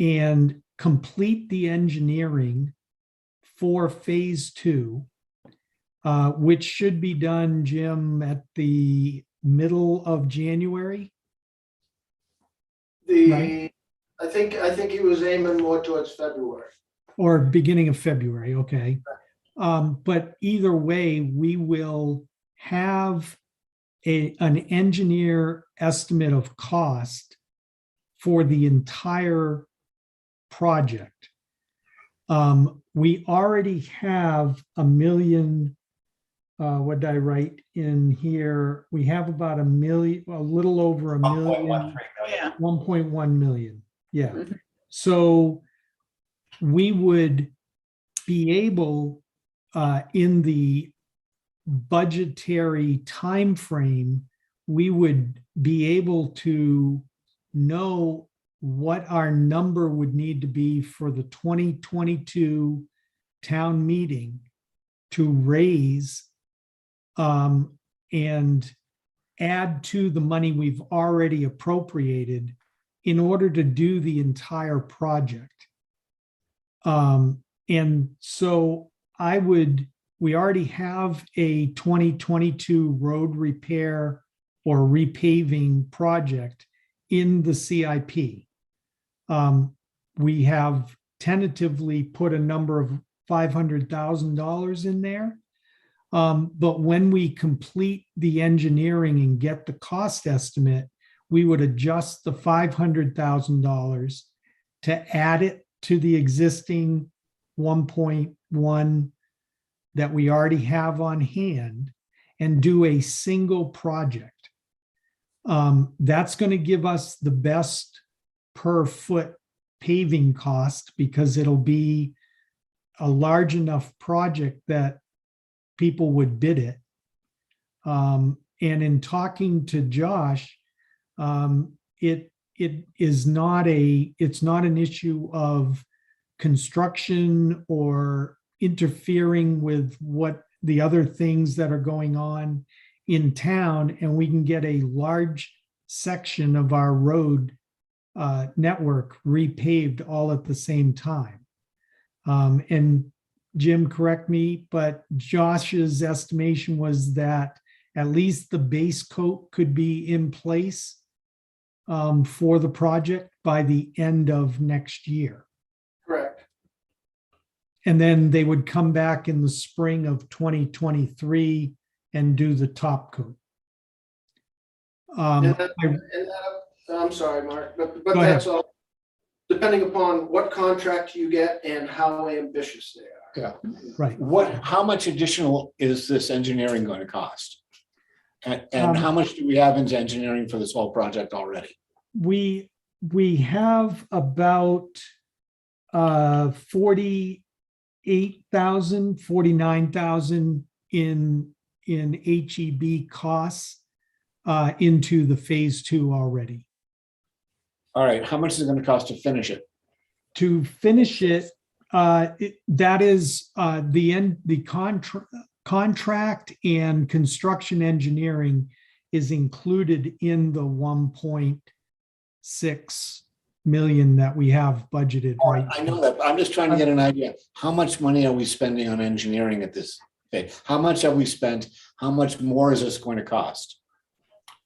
and complete the engineering for phase 2, which should be done, Jim, at the middle of January. Right. I think he was aiming more towards February. Or beginning of February, okay. But either way, we will have an engineer estimate of cost for the entire project. We already have $1 million. What did I write in here? We have about $1 million, a little over $1 million. Yeah. 1.1 million. Yeah. Mhm. So we would be able, in the budgetary time frame, we would be able to know what our number would need to be for the 2022 town meeting to raise and add to the money we've already appropriated in order to do the entire project. And so we already have a 2022 road repair or repaving project in the CIP. We have tentatively put a number of $500,000 in there. But when we complete the engineering and get the cost estimate, we would adjust the $500,000 to add it to the existing 1.1 that we already have on hand and do a single project. That's going to give us the best per foot paving cost because it'll be a large enough project that people would bid it. And in talking to Josh, it's not an issue of construction or interfering with what the other things that are going on in town, and we can get a large section of our road network repaved all at the same time. And Jim, correct me, but Josh's estimation was that at least the base coat could be in place for the project by the end of next year. Correct. And then they would come back in the spring of 2023 and do the top coat. I'm sorry, Mark, but Go ahead. that's all depending upon what contract you get and how ambitious they are. Yeah. Right. How much additional is this engineering going to cost? And how much do we have into engineering for this whole project already? We have about 48,000, 49,000 in HEB costs into the phase 2 already. All right, how much is it going to cost to finish it? To finish it, that is the contract and construction engineering is included in the 1.6 million that we have budgeted right I know that, but I'm just trying to get an idea. How much money are we spending on engineering at this phase? How much have we spent? How much more is this going to cost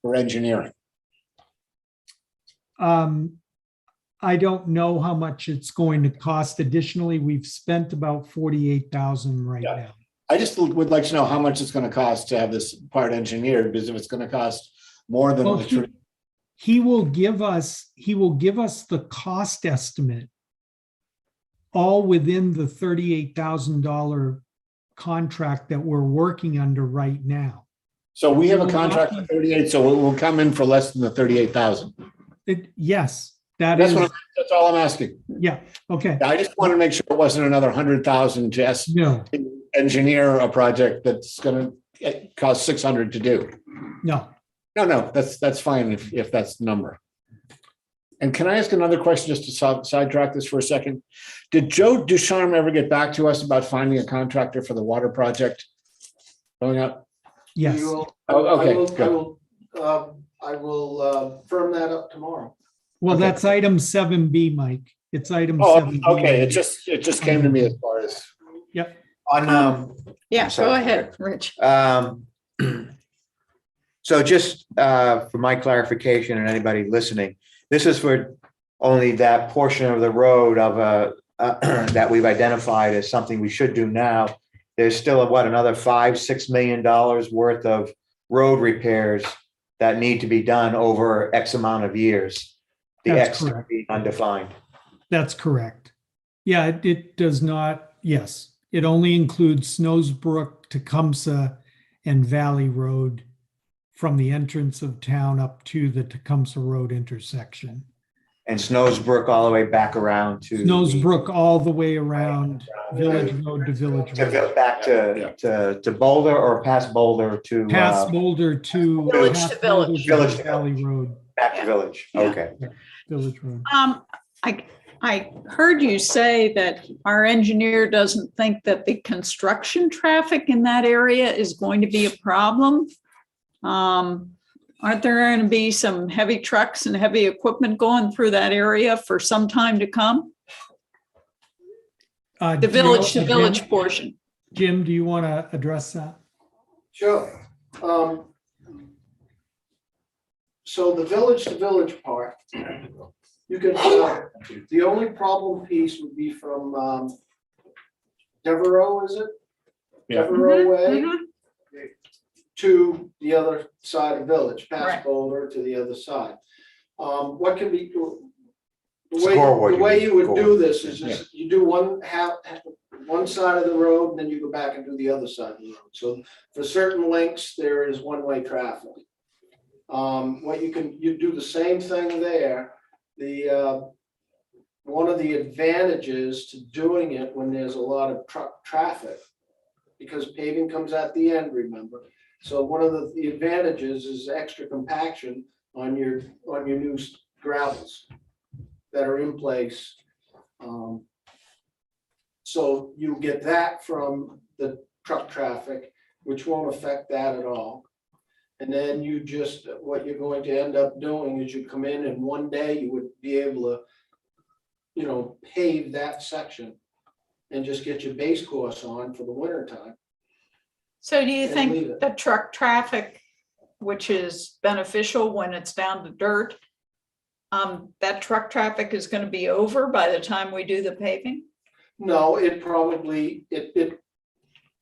for engineering? I don't know how much it's going to cost additionally. We've spent about 48,000 right Yeah. now. I just would like to know how much it's gonna cost to have this part engineered, because if it's gonna cost more than Well, the tree. he will give us the cost estimate all within the $38,000 contract that we're working under right now. So we have a will not contract be- for 38, so it will come in for less than the 38,000. Yes, that That's is, that's all I'm asking. yeah, okay. I just want to make sure it wasn't another 100,000 just No, to engineer a project that's gonna cost 600 to do. no. No, that's fine if that's the number. And can I ask another question just to sidetrack this for a second? Did Joe Ducharme ever get back to us about finding a contractor for the water project going up? Yes, We will- Oh, okay, I will, good. I will firm that up tomorrow. well, Okay. that's item 7B, Mike. It's item Oh, 7B. okay, it just came to me as far as. Yep, On, Yeah, go Sorry. ahead, Rich. so just for my clarification and anybody listening, this is for only that portion of the road of that we've identified as something we should do now. There's still another $5-6 million worth of road repairs that need to be done over X amount of years. The That's X correct. being undefined. that's correct. Yeah, it does not, yes, it only includes Snowsbrook, Tecumseh, and Valley Road from the entrance of town up to the Tecumseh Road intersection. And Snowsbrook all the way back around to. Snowsbrook all the way around Village Road to Village To Road. go back to Boulder or past Boulder to. Past Boulder to. Village past to Village. Boulder Village to Valley Road, Back to Village, Yeah. okay. Village Road. I heard you say that our engineer doesn't think that the construction traffic in that area is going to be a problem. Aren't there going to be some heavy trucks and heavy equipment going through that area for some time to come? The village to village portion. Jim, do you want to address that? Sure. So the village to village part, you can, the only problem piece would be from Devereaux, is it? Yeah. Devereaux Way Mhm. to the other side of village, Right. past Boulder to the other side. What can be, the Scoreboard, you way mean, you would do scoreboard. this is just, you do one side of the road, and then you go back and do the other side of the road. So for certain lengths, there is one-way traffic. What you do the same thing there. One of the advantages to doing it when there's a lot of truck traffic, because paving comes at the end, remember? So one of the advantages is extra compaction on your new gravels that are in place. So you get that from the truck traffic, which won't affect that at all. And then what you're going to end up doing is you come in and one day you would be able to, pave that section and just get your base course on for the winter time. So do you And leave think it. the truck traffic, which is beneficial when it's down to dirt, that truck traffic is going to be over by the time we do the paving? No, it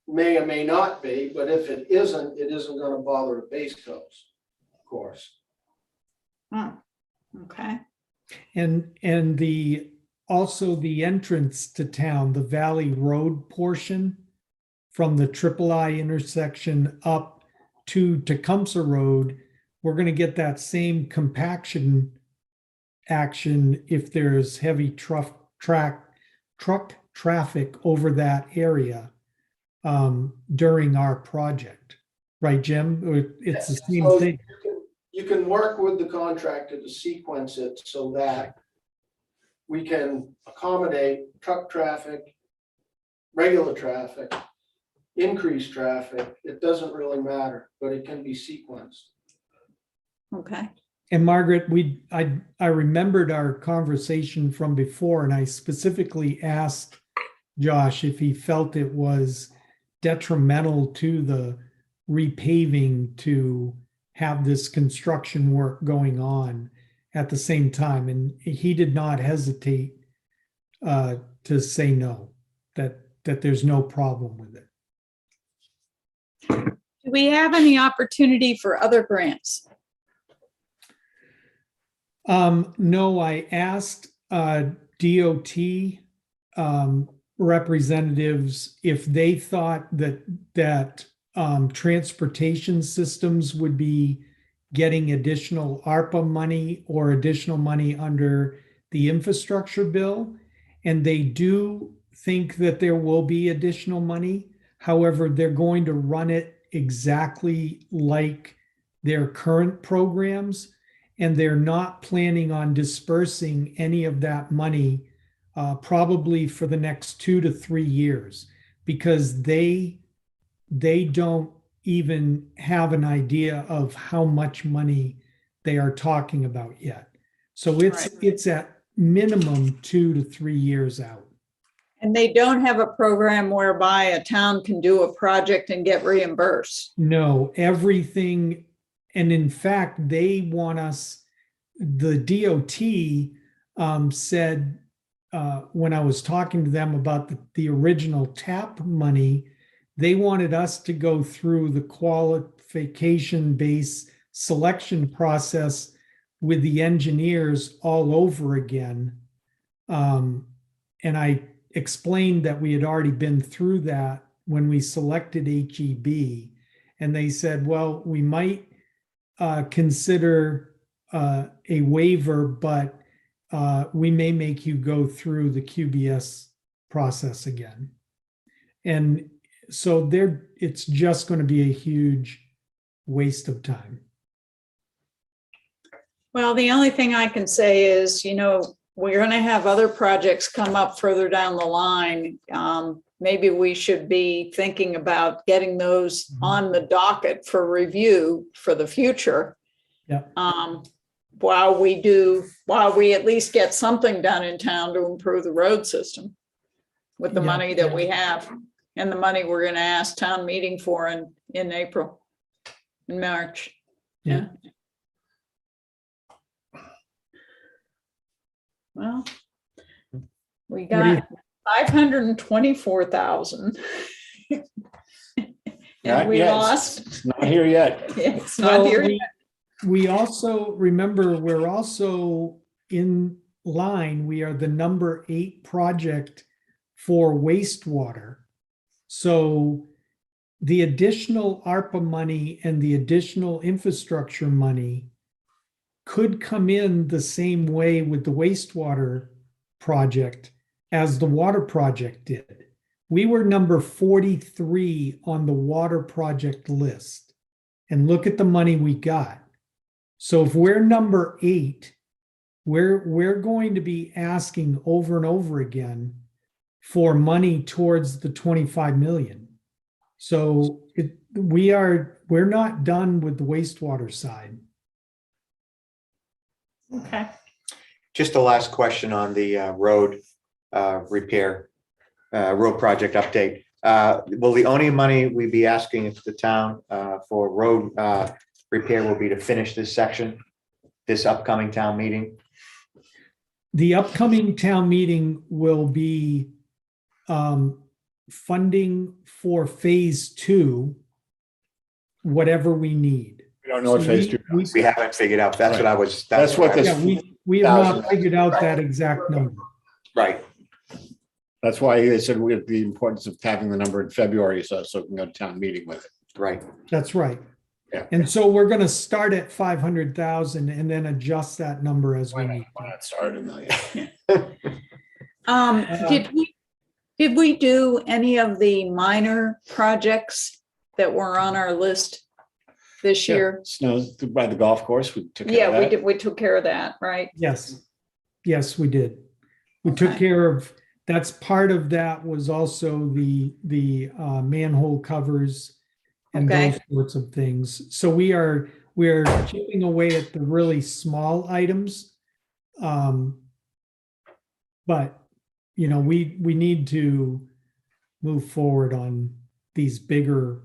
may or may not be, but if it isn't gonna bother a base coast, of course. Okay. And also the entrance to town, the Valley Road portion from the I intersection up to Tecumseh Road, we're going to get that same compaction action if there's heavy truck traffic over that area during our project. Right, Jim? It's the same So thing. You can work with the contractor to sequence it so that we can accommodate truck traffic, regular traffic, increased traffic. It doesn't really matter, but it can be sequenced. Okay. And Margaret, I remembered our conversation from before, and I specifically asked Josh if he felt it was detrimental to the repaving to have this construction work going on. at the same time, and he did not hesitate to say no, that there's no problem with it. Do we have any opportunity for other grants? No, I asked DOT representatives if they thought that transportation systems would be getting additional ARPA money or additional money under the infrastructure bill. And they do think that there will be additional money. However, they're going to run it exactly like their current programs. And they're not planning on dispersing any of that money probably for the next 2 to 3 years, because they don't even have an idea of how much money they are talking about yet. So it's at minimum 2 to 3 years out. And they don't have a program whereby a town can do a project and get reimbursed. No, everything. And in fact, they want us, the DOT said, when I was talking to them about the original TAP money, they wanted us to go through the qualification-based selection process with the engineers all over again. And I explained that we had already been through that when we selected HEB. And they said, well, we might consider a waiver, but we may make you go through the QBS process again. And so it's just going to be a huge waste of time. Well, the only thing I can say is, we're going to have other projects come up further down the line. Maybe we should be thinking about getting those on the docket for review for the future. Yeah. While we at least get something done in town to improve the road system with the Yeah. money that we have and the money we're going to ask town meeting for in April, in March. Yeah. Well, we What do you- got 524,000. Not And we yet. lost. It's not here yet. It's not here yet. We also, remember, we're also in line. We are the number 8 project for wastewater. So the additional ARPA money and the additional infrastructure money could come in the same way with the wastewater project as the water project did. We were number 43 on the water project list. And look at the money we got. So if we're number 8, we're going to be asking over and over again for money towards the 25 million. So we're not done with the wastewater side. Okay. Just the last question on the road repair, road project update. Will the only money we be asking the town for road repair will be to finish this section, this upcoming town meeting? The upcoming town meeting will be funding for phase 2, whatever we need. We don't know what phase 2 is. We haven't figured out. That's what I was. That's what this- Yeah, we have not 1,000. figured out that exact number. Right. That's why they said we have the importance of having the number in February, so we can go to town meeting with it. Right. That's right. Yeah. And so we're going to start at 500,000 and then adjust that number as we need. Why not start in the? Did we do any of the minor projects that were on our list this year? Snow by the golf course, we took care Yeah, of we that. did. We took care of that, right? Yes. Yes, we did. We took Okay. care of, that's part of that was also the manhole covers and Okay. those sorts of things. So we're chipping away at the really small items. But, we need to move forward on these bigger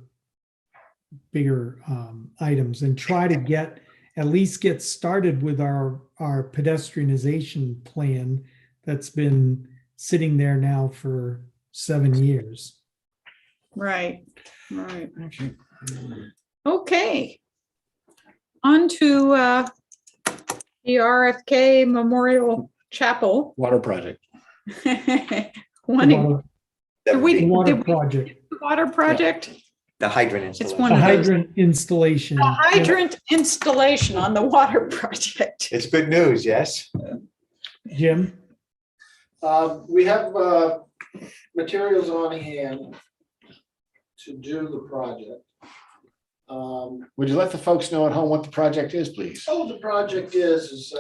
items and try to get at least get started with our pedestrianization plan that's been sitting there now for 7 years. Right, right. Okay. On to the RFK Memorial Chapel. Water project. Wanting, The we- water did we- project, water project? The hydrant It's installation. one the of those. hydrant installation. The hydrant installation on the water project. It's good news, yes? Jim? We have materials on hand to do the project. Would you let the folks know at home what the project is, please? The project is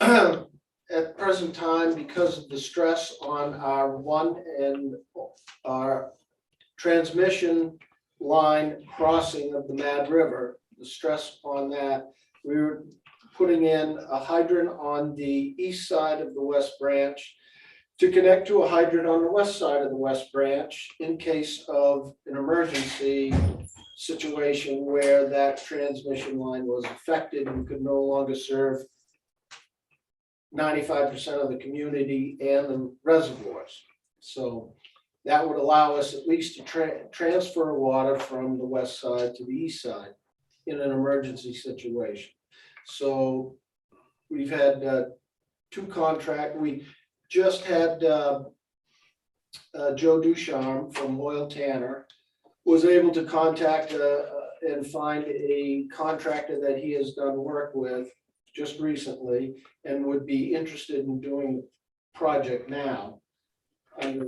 at present time, because of the stress on our one and our transmission line crossing of the Mad River, the stress upon that, we were putting in a hydrant on the east side of the West Branch to connect to a hydrant on the west side of the West Branch in case of an emergency situation where that transmission line was affected and could no longer serve 95% of the community and the reservoirs. So that would allow us at least to transfer water from the west side to the east side in an emergency situation. So we've had two contracts. We just had Joe Ducharme from Hoyle Tanner was able to contact and find a contractor that he has done work with just recently and would be interested in doing the project now under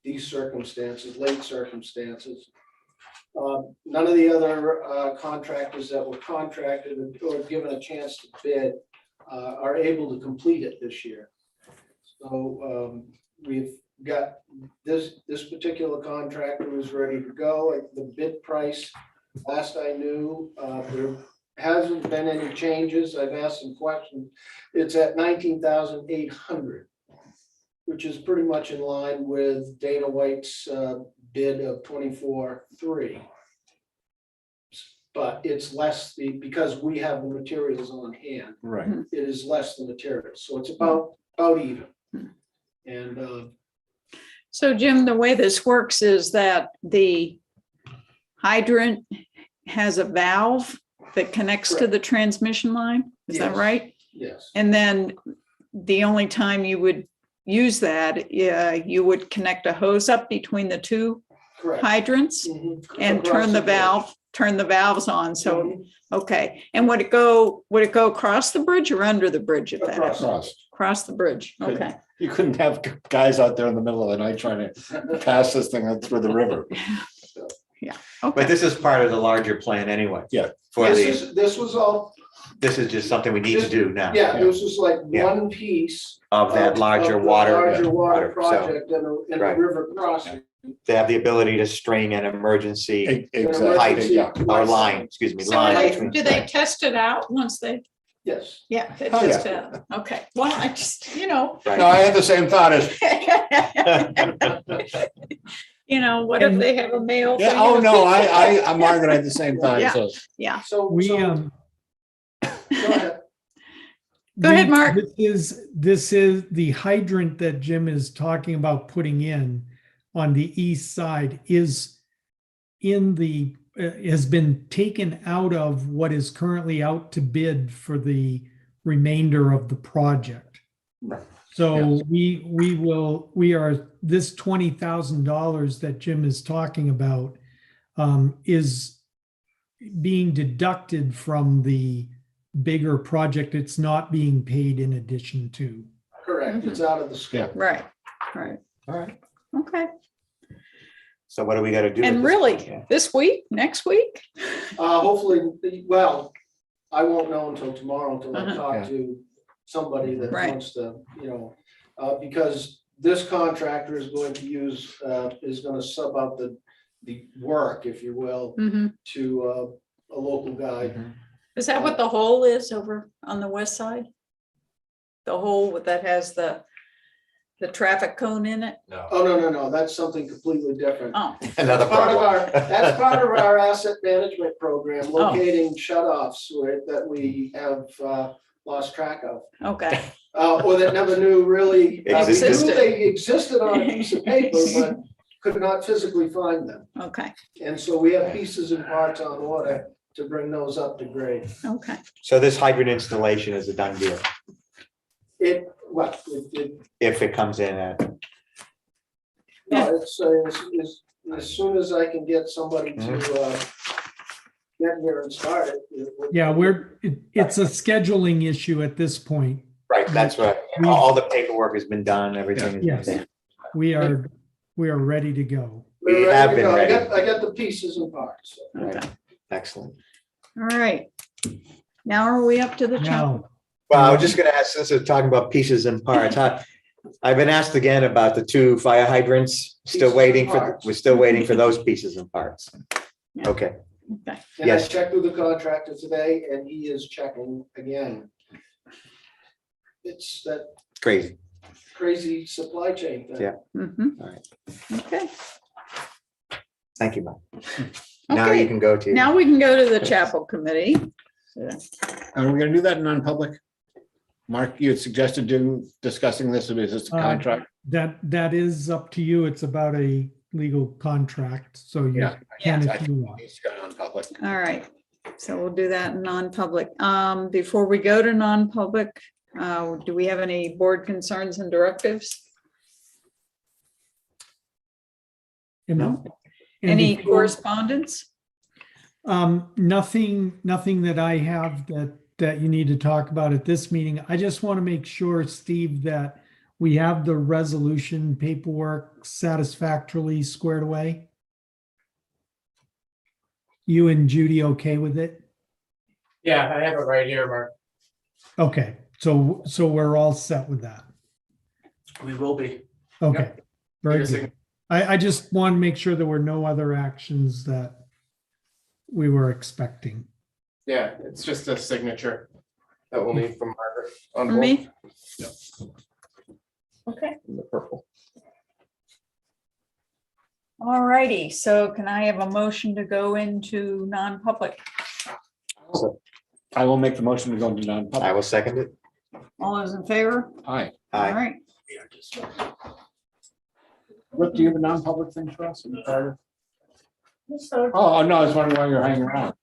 these circumstances, late circumstances. None of the other contractors that were contracted or given a chance to bid are able to complete it this year. So we've got this particular contractor was ready to go. The bid price, last I knew, there hasn't been any changes. I've asked some questions. It's at $19,800, which is pretty much in line with Dana White's bid of $24,300. But it's less because we have the materials on hand. Right. It is less the materials, so it's about even. And So Jim, the way this works is that the hydrant has a valve that connects to the transmission line. Is that Yes. right? yes, And then the only time you would use that, you would connect a hose up between the two correct. hydrants Mhm. and Across turn the bridge. valve, turn the valves on. So, Mhm. okay. And would it go across the bridge or under the bridge at that? Across. Cross. Across the bridge. Good. Okay. You couldn't have guys out there in the middle of the night trying to pass this thing through the river. But Okay. this is part of the larger plan anyway. Yeah. For This was all, this is just something we need to do now. yeah, this was like Yeah. one piece. Of that larger of the water. Larger water so project and a Right. river crossing. They have the ability to string an emergency Exactly, yeah. or line, excuse me, So line. between- do they test it out once they, Yes. yeah, they Oh, test it out. Okay. Well, I just, Right. No, I had the same thought as, what if they have a mail? yeah, for oh, you? no, I'm Margaret, I had the same thought, Yeah. so. Yeah. So. We, so- Go ahead. Go ahead, Mark. This is the hydrant that Jim is talking about putting in on the east side is in the, has been taken out of what is currently out to bid for the remainder of the project. Right. So we are, this $20,000 that Jim is talking about is being deducted from the bigger project. It's not being paid in addition to. Correct, it's out of the scope. Right. Right. All right. Okay. So what do we gotta do? And at this really, point? Yeah. this week, next week? Hopefully, well, I won't know until tomorrow until I Uh-huh. talk Yeah. to somebody that Right. wants to, because this contractor is going to use, is gonna sub out the work, if you will, Mhm. to a local guy. Mhm. Is that what the hole is over on the west side? The hole that has the the traffic cone in it? No. Oh, no, that's something completely different. Oh, Another That's part of problem. that's part of our asset management program, Oh. locating shut-offs that we have lost track of. okay. Or that never knew really, we Existed. knew they existed on a piece of paper, but could not physically find them. Okay, And so we have pieces and parts on order to bring those up to grade. okay. So this hydrant installation is a done deal, It if it comes in at, no, it's as soon as I can get somebody to get here and start it. Yeah, it's a scheduling issue at this point. right, that's right. All the paperwork has been done, everything Yes. is done. We are ready to go. We're We ready have to been go. ready. I got the pieces and parts. So. Okay. Excellent. All right. Now are we up to the chapel? Now, Well, I was just gonna ask, since we're talking about pieces and parts, I've been asked again about the 2 fire hydrants, still Pieces waiting and for, parts. we're still waiting for those pieces and parts. Yeah. Okay, Okay. And I Yes. checked with the contractor today and he is checking again. It's that crazy. crazy supply chain thing. Yeah. Mhm. All right. Okay, Thank you, Mike. Now you okay. can go to. Now we can go to the chapel committee. Are we gonna do that in non-public? Mark, you had suggested discussing this, is this a contract? that is up to you. It's about a legal contract, so you Yeah. can Yeah. if you want. Needs to go non-public. All right, so we'll do that in non-public. Before we go to non-public, do we have any board concerns and directives? And- No. and Any before- correspondence? Nothing that I have that you need to talk about at this meeting. I just want to make sure, Steve, that we have the resolution paperwork satisfactorily squared away. You and Judy okay with it? Yeah, I have it right here, Mark. Okay, so we're all set with that. We will be. Okay, very Your good. sign- I just want to make sure there were no other actions that we were expecting. Yeah, it's just a signature that we'll need from Margaret. on For both. me? Yep. Okay, The purple. all righty, so can I have a motion to go into non-public? I will make the motion to go into I non-public. will second it. All those in favor? Aye. All Aye. right, Rick, do you have a non-public thing for us? Oh, no, I was wondering why you're hanging around.